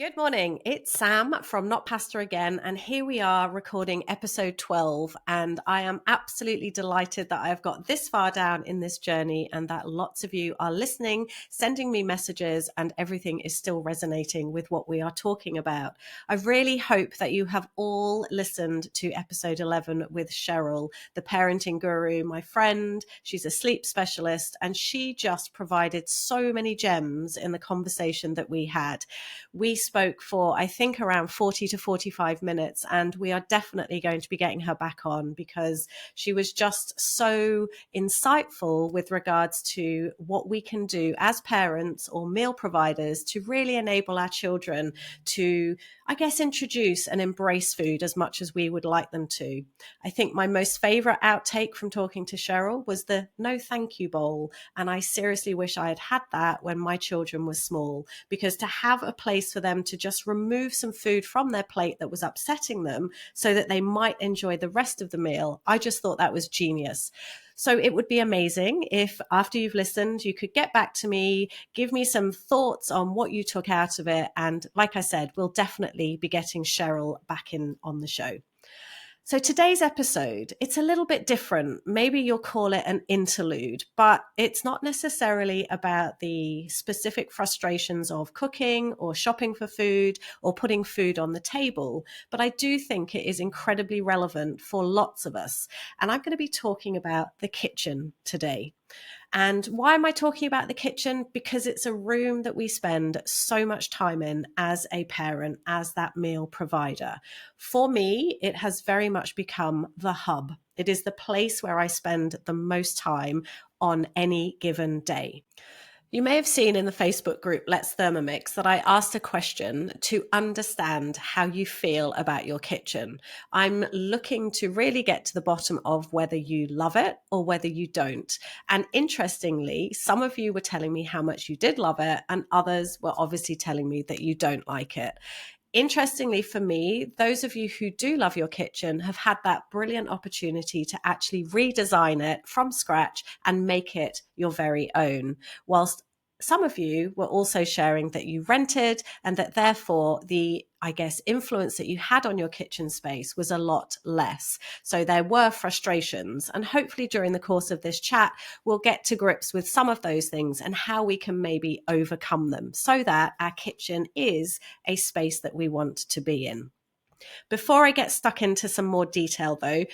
Good morning. It's Sam from Not Pasta Again, and here we are recording episode 12. And I am absolutely delighted that I've got this far down in this journey and that lots of you are listening, sending me messages, and everything is still resonating with what we are talking about. I really hope that you have all listened to episode 11 with Cheryl, the parenting guru, my friend. She's a sleep specialist, and she just provided so many gems in the conversation that we had. We spoke for, I think, around 40 to 45 minutes, and we are definitely going to be getting her back on because she was just so insightful with regards to what we can do as parents or meal providers to really enable our children to, I guess, introduce and embrace food as much as we would like them to. I think my most favorite outtake from talking to Cheryl was the no thank you bowl. And I seriously wish I had had that when my children were small, because to have a place for them to just remove some food from their plate that was upsetting them so that they might enjoy the rest of the meal, I just thought that was genius. So it would be amazing if after you've listened, you could get back to me, give me some thoughts on what you took out of it. And like I said, we'll definitely be getting Cheryl back in on the show. So today's episode, it's a little bit different. Maybe you'll call it an interlude, but it's not necessarily about the specific frustrations of cooking or shopping for food or putting food on the table. But I do think it is incredibly relevant for lots of us. And I'm going to be talking about the kitchen today. And why am I talking about the kitchen? Because it's a room that we spend so much time in as a parent, as that meal provider. For me, it has very much become the hub. It is the place where I spend the most time on any given day. You may have seen in the Facebook group, Let's Thermomix, that I asked a question to understand how you feel about your kitchen. I'm looking to really get to the bottom of whether you love it or whether you don't. And interestingly, some of you were telling me how much you did love it, and others were obviously telling me that you don't like it. Interestingly for me, those of you who do love your kitchen have had that brilliant opportunity to actually redesign it from scratch and make it your very own. Whilst some of you were also sharing that you rented and that therefore the, I guess, influence that you had on your kitchen space was a lot less. So there were frustrations. And hopefully during the course of this chat, we'll get to grips with some of those things and how we can maybe overcome them so that our kitchen is a space that we want to be in. Before I get stuck into some more detail though,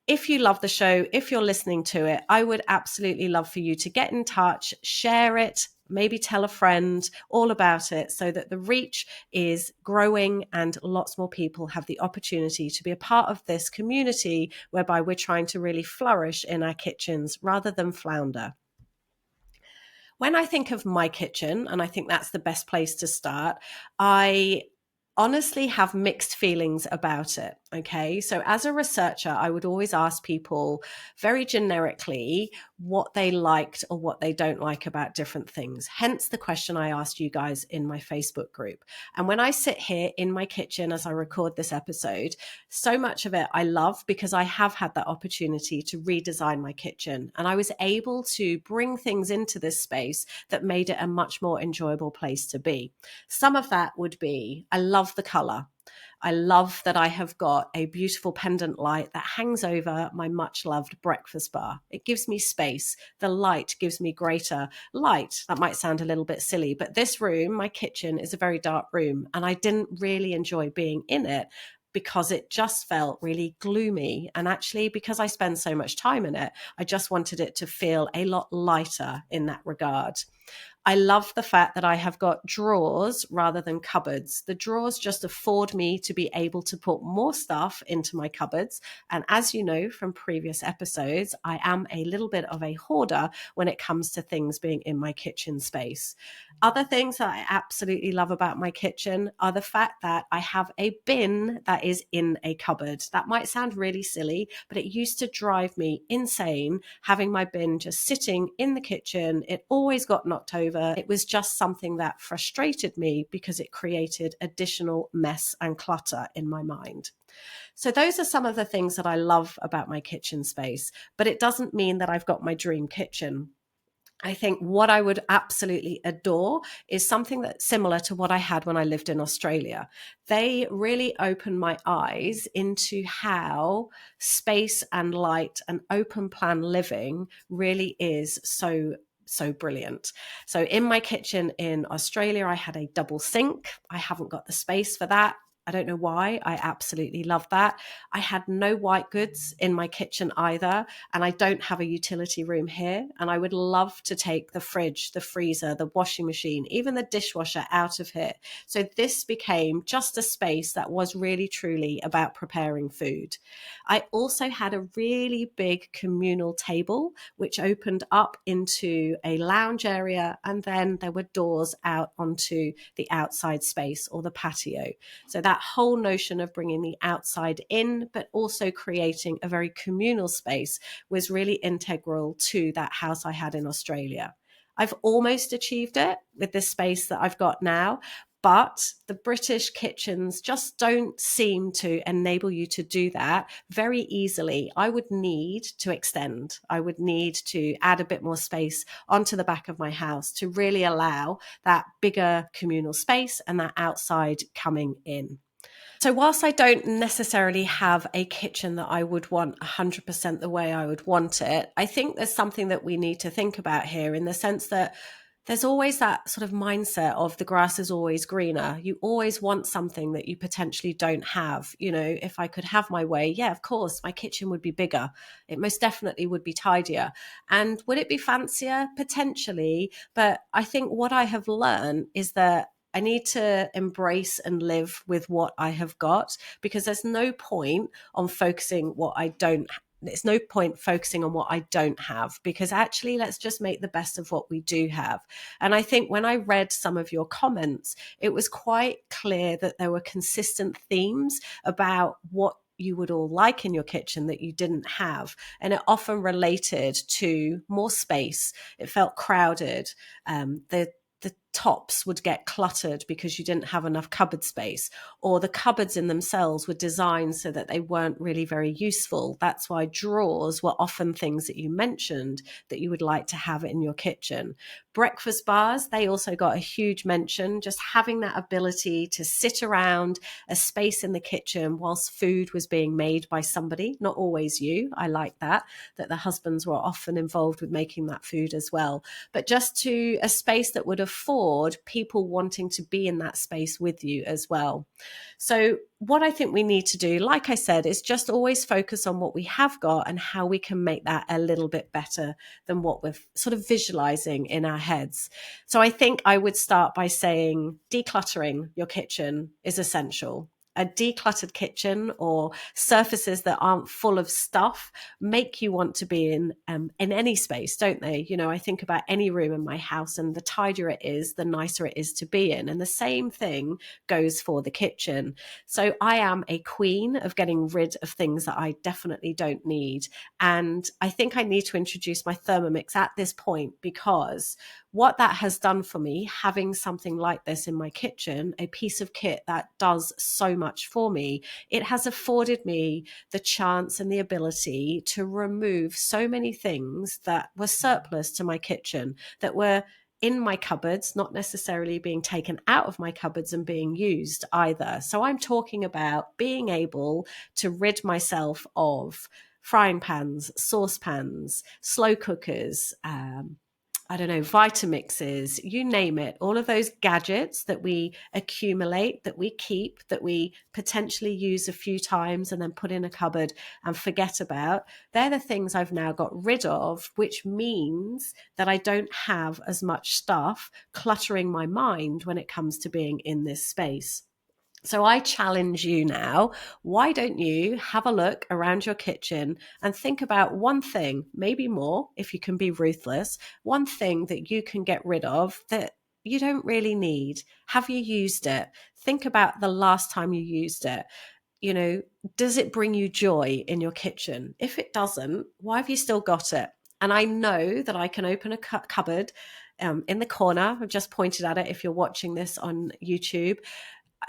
if you love the show, if you're listening to it, I would absolutely love for you to get in touch, share it, maybe tell a friend all about it so that the reach is growing and lots more people have the opportunity to be a part of this community whereby we're trying to really flourish in our kitchens rather than flounder. When I think of my kitchen, and I think that's the best place to start, I honestly have mixed feelings about it. Okay. So as a researcher, I would always ask people very generically what they liked or what they don't like about different things. Hence the question I asked you guys in my Facebook group. And when I sit here in my kitchen as I record this episode, so much of it I love because I have had that opportunity to redesign my kitchen. And I was able to bring things into this space that made it a much more enjoyable place to be. Some of that would be, I love the color. I love that I have got a beautiful pendant light that hangs over my much loved breakfast bar. It gives me space. The light gives me greater light. That might sound a little bit silly, but this room, my kitchen, is a very dark room, and I didn't really enjoy being in it because it just felt really gloomy. And actually, because I spend so much time in it, I just wanted it to feel a lot lighter in that regard. I love the fact that I have got drawers rather than cupboards. The drawers just afford me to be able to put more stuff into my cupboards. And as you know from previous episodes, I am a little bit of a hoarder when it comes to things being in my kitchen space. Other things that I absolutely love about my kitchen are the fact that I have a bin that is in a cupboard. That might sound really silly, but it used to drive me insane having my bin just sitting in the kitchen. It always got knocked over. It was just something that frustrated me because it created additional mess and clutter in my mind. So those are some of the things that I love about my kitchen space, but it doesn't mean that I've got my dream kitchen. I think what I would absolutely adore is something that's similar to what I had when I lived in Australia. They really opened my eyes into how space and light and open plan living really is so brilliant. So in my kitchen in Australia, I had a double sink. I haven't got the space for that. I don't know why. I absolutely love that. I had no white goods in my kitchen either, and I don't have a utility room here. And I would love to take the fridge, the freezer, the washing machine, even the dishwasher out of here. So this became just a space that was really truly about preparing food. I also had a really big communal table, which opened up into a lounge area. And then there were doors out onto the outside space or the patio. So that whole notion of bringing the outside in, but also creating a very communal space was really integral to that house I had in Australia. I've almost achieved it with this space that I've got now, but the British kitchens just don't seem to enable you to do that very easily. I would need to extend. I would need to add a bit more space onto the back of my house to really allow that bigger communal space and that outside coming in. So whilst I don't necessarily have a kitchen that I would want 100% the way I would want it, I think there's something that we need to think about here, in the sense that there's always that sort of mindset of the grass is always greener. You always want something that you potentially don't have. You know, if I could have my way, yeah, of course, my kitchen would be bigger. It most definitely would be tidier. And would it be fancier? Potentially. But I think what I have learned is that I need to embrace and live with what I have got, because there's no point on focusing what I don't. It's no point focusing on what I don't have, because actually let's just make the best of what we do have. And I think when I read some of your comments, it was quite clear that there were consistent themes about what you would all like in your kitchen that you didn't have. And it often related to more space. It felt crowded. The tops would get cluttered because you didn't have enough cupboard space, or the cupboards in themselves were designed so that they weren't really very useful. That's why drawers were often things that you mentioned that you would like to have in your kitchen. Breakfast bars, they also got a huge mention. Just having that ability to sit around a space in the kitchen whilst food was being made by somebody, not always you. I like that the husbands were often involved with making that food as well. But just to a space that would afford people wanting to be in that space with you as well. So what I think we need to do, like I said, is just always focus on what we have got and how we can make that a little bit better than what we're sort of visualizing in our heads. So I think I would start by saying decluttering your kitchen is essential. A decluttered kitchen, or surfaces that aren't full of stuff, make you want to be in any space, don't they? You know, I think about any room in my house, and the tidier it is, the nicer it is to be in. And the same thing goes for the kitchen. So I am a queen of getting rid of things that I definitely don't need. And I think I need to introduce my Thermomix at this point, because what that has done for me, having something like this in my kitchen, a piece of kit that does so much for me, it has afforded me the chance and the ability to remove so many things that were surplus to my kitchen, that were in my cupboards, not necessarily being taken out of my cupboards and being used either. So I'm talking about being able to rid myself of frying pans, saucepans, slow cookers, I don't know, Vitamixes, you name it, all of those gadgets that we accumulate, that we keep, that we potentially use a few times and then put in a cupboard and forget about. They're the things I've now got rid of, which means that I don't have as much stuff cluttering my mind when it comes to being in this space. So I challenge you now, why don't you have a look around your kitchen and think about one thing, maybe more if you can be ruthless, one thing that you can get rid of that you don't really need. Have you used it? Think about the last time you used it. You know, does it bring you joy in your kitchen? If it doesn't, why have you still got it? And I know that I can open a cupboard in the corner. I've just pointed at it if you're watching this on YouTube.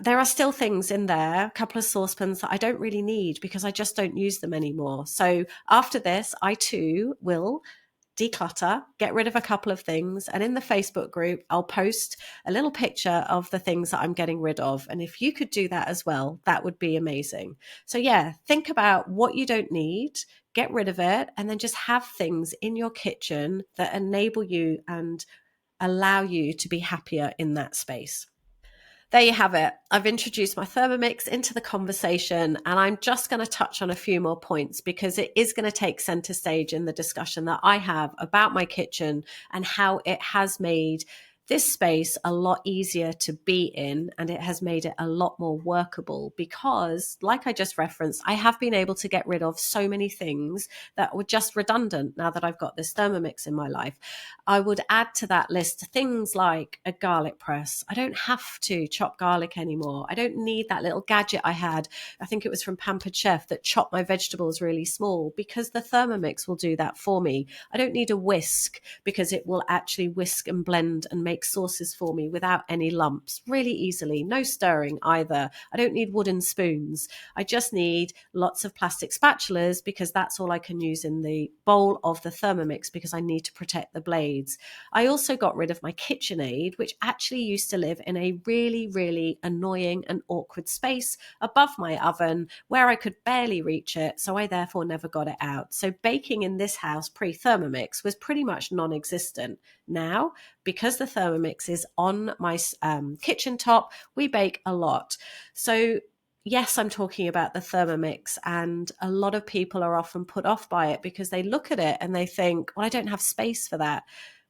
There are still things in there, a couple of saucepans that I don't really need because I just don't use them anymore. So after this, I too will declutter, get rid of a couple of things. And in the Facebook group, I'll post a little picture of the things that I'm getting rid of. And if you could do that as well, that would be amazing. So yeah, think about what you don't need, get rid of it, and then just have things in your kitchen that enable you and allow you to be happier in that space. There you have it. I've introduced my Thermomix into the conversation, and I'm just going to touch on a few more points because it is going to take center stage in the discussion that I have about my kitchen and how it has made this space a lot easier to be in, and it has made it a lot more workable because, like I just referenced, I have been able to get rid of so many things that were just redundant now that I've got this Thermomix in my life. I would add to that list things like a garlic press. I don't have to chop garlic anymore. I don't need that little gadget I had. I think it was from Pampered Chef that chopped my vegetables really small because the Thermomix will do that for me. I don't need a whisk because it will actually whisk and blend and make sauces for me without any lumps really easily. No stirring either. I don't need wooden spoons. I just need lots of plastic spatulas because that's all I can use in the bowl of the Thermomix because I need to protect the blades. I also got rid of my KitchenAid, which actually used to live in a really, really annoying and awkward space above my oven where I could barely reach it. So I therefore never got it out. So baking in this house pre-Thermomix was pretty much non-existent. Now, because the Thermomix is on my kitchen top, we bake a lot. So yes, I'm talking about the Thermomix, and a lot of people are often put off by it because they look at it and they think, well, I don't have space for that.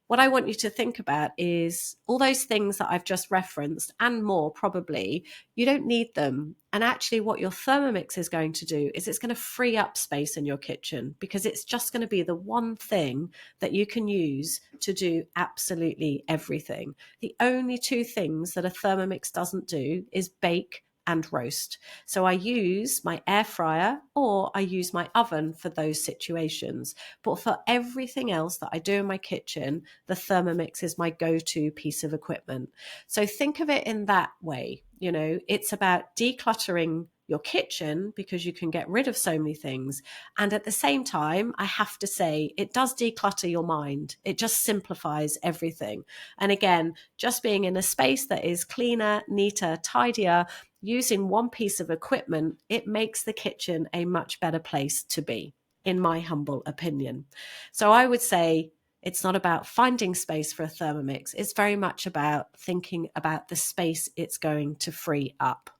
What I want you to think about is all those things that I've just referenced and more probably, you don't need them. And actually what your Thermomix is going to do is it's going to free up space in your kitchen because it's just going to be the one thing that you can use to do absolutely everything. The only two things that a Thermomix doesn't do is bake and roast. So I use my air fryer or I use my oven for those situations. But for everything else that I do in my kitchen, the Thermomix is my go-to piece of equipment. So think of it in that way. You know, it's about decluttering your kitchen because you can get rid of so many things. And at the same time, I have to say, it does declutter your mind. It just simplifies everything. And again, just being in a space that is cleaner, neater, tidier, using one piece of equipment, it makes the kitchen a much better place to be, in my humble opinion. So I would say it's not about finding space for a Thermomix. It's very much about thinking about the space it's going to free up.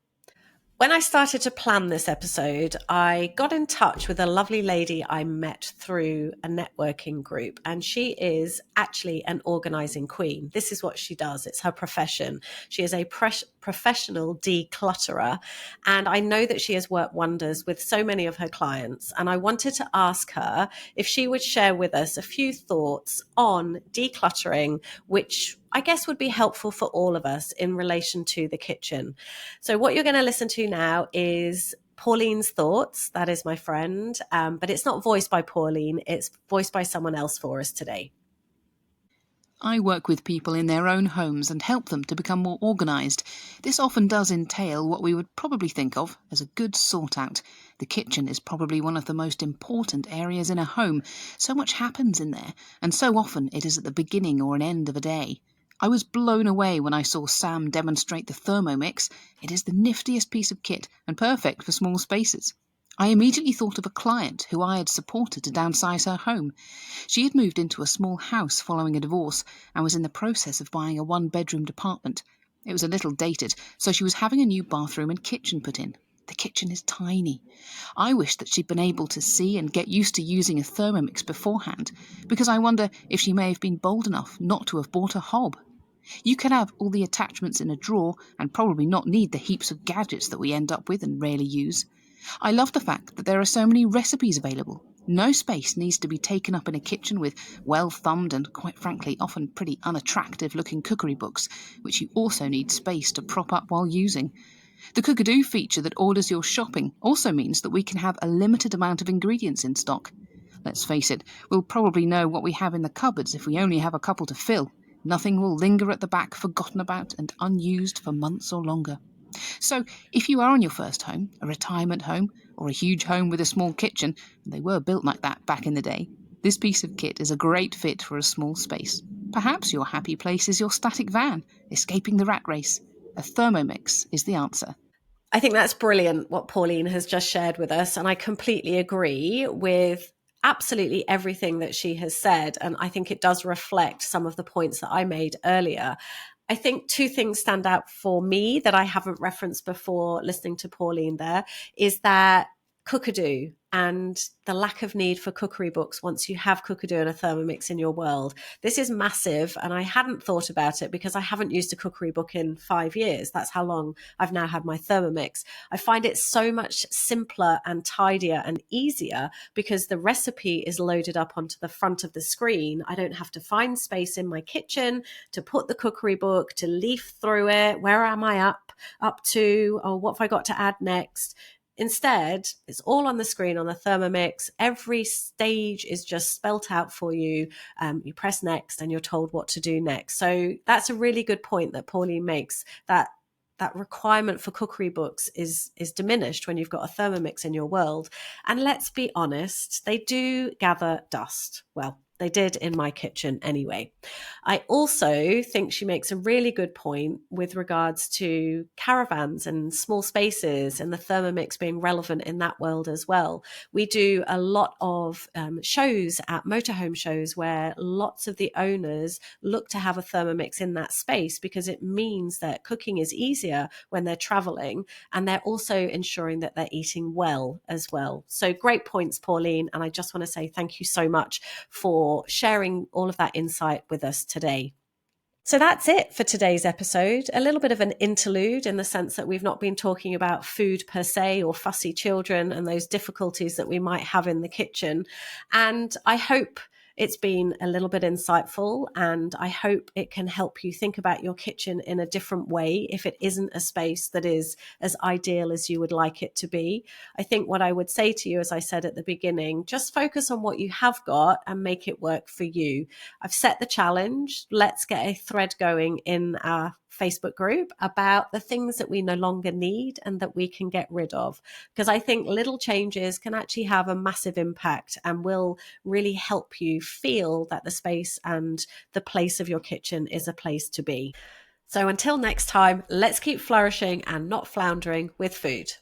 When I started to plan this episode, I got in touch with a lovely lady I met through a networking group, and she is actually an organizing queen. This is what she does. It's her profession. She is a professional declutterer, and I know that she has worked wonders with so many of her clients. And I wanted to ask her if she would share with us a few thoughts on decluttering, which I guess would be helpful for all of us in relation to the kitchen. So what you're going to listen to now is Pauline's thoughts. That is my friend, but it's not voiced by Pauline. It's voiced by someone else for us today. I work with people in their own homes and help them to become more organised. This often does entail what we would probably think of as a good sort-out. The kitchen is probably one of the most important areas in a home. So much happens in there, and so often it is at the beginning or an end of a day. I was blown away when I saw Sam demonstrate the Thermomix. It is the niftiest piece of kit and perfect for small spaces. I immediately thought of a client who I had supported to downsize her home. She had moved into a small house following a divorce and was in the process of buying a one-bedroom apartment. It was a little dated, so she was having a new bathroom and kitchen put in. The kitchen is tiny. I wish that she'd been able to see and get used to using a Thermomix beforehand, because I wonder if she may have been bold enough not to have bought a hob. You can have all the attachments in a drawer and probably not need the heaps of gadgets that we end up with and rarely use. I love the fact that there are so many recipes available. No space needs to be taken up in a kitchen with well-thumbed and, quite frankly, often pretty unattractive-looking cookery books, which you also need space to prop up while using. The Cookadoo feature that orders your shopping also means that we can have a limited amount of ingredients in stock. Let's face it, we'll probably know what we have in the cupboards if we only have a couple to fill. Nothing will linger at the back forgotten about and unused for months or longer. So, if you are on your first home, a retirement home, or a huge home with a small kitchen, and they were built like that back in the day, This piece of kit is a great fit for a small space. Perhaps your happy place is your static van, escaping the rat race. A Thermomix is the answer. I think that's brilliant what Pauline has just shared with us. And I completely agree with absolutely everything that she has said. And I think it does reflect some of the points that I made earlier. I think two things stand out for me that I haven't referenced before listening to Pauline there is that cookadoo and the lack of need for cookery books once you have cookadoo and a Thermomix in your world. This is massive, and I hadn't thought about it because I haven't used a cookery book in 5 years. That's how long I've now had my Thermomix. I find it so much simpler and tidier and easier because the recipe is loaded up onto the front of the screen. I don't have to find space in my kitchen to put the cookery book, to leaf through it. Where am I up to? Or what have I got to add next? Instead, it's all on the screen on the Thermomix. Every stage is just spelt out for you. You press next and you're told what to do next. So that's a really good point that Pauline makes, that requirement for cookery books is diminished when you've got a Thermomix in your world. And let's be honest, they do gather dust. Well, they did in my kitchen anyway. I also think she makes a really good point with regards to caravans and small spaces and the Thermomix being relevant in that world as well. We do a lot of shows at motorhome shows where lots of the owners look to have a Thermomix in that space because it means that cooking is easier when they're traveling, and they're also ensuring that they're eating well as well. So great points, Pauline. And I just want to say thank you so much for sharing all of that insight with us today. So that's it for today's episode. A little bit of an interlude in the sense that we've not been talking about food per se or fussy children and those difficulties that we might have in the kitchen. And I hope it's been a little bit insightful, and I hope it can help you think about your kitchen in a different way if it isn't a space that is as ideal as you would like it to be. I think what I would say to you, as I said at the beginning, just focus on what you have got and make it work for you. I've set the challenge. Let's get a thread going in our Facebook group about the things that we no longer need and that we can get rid of. Because I think little changes can actually have a massive impact and will really help you feel that the space and the place of your kitchen is a place to be. So until next time, let's keep flourishing and not floundering with food.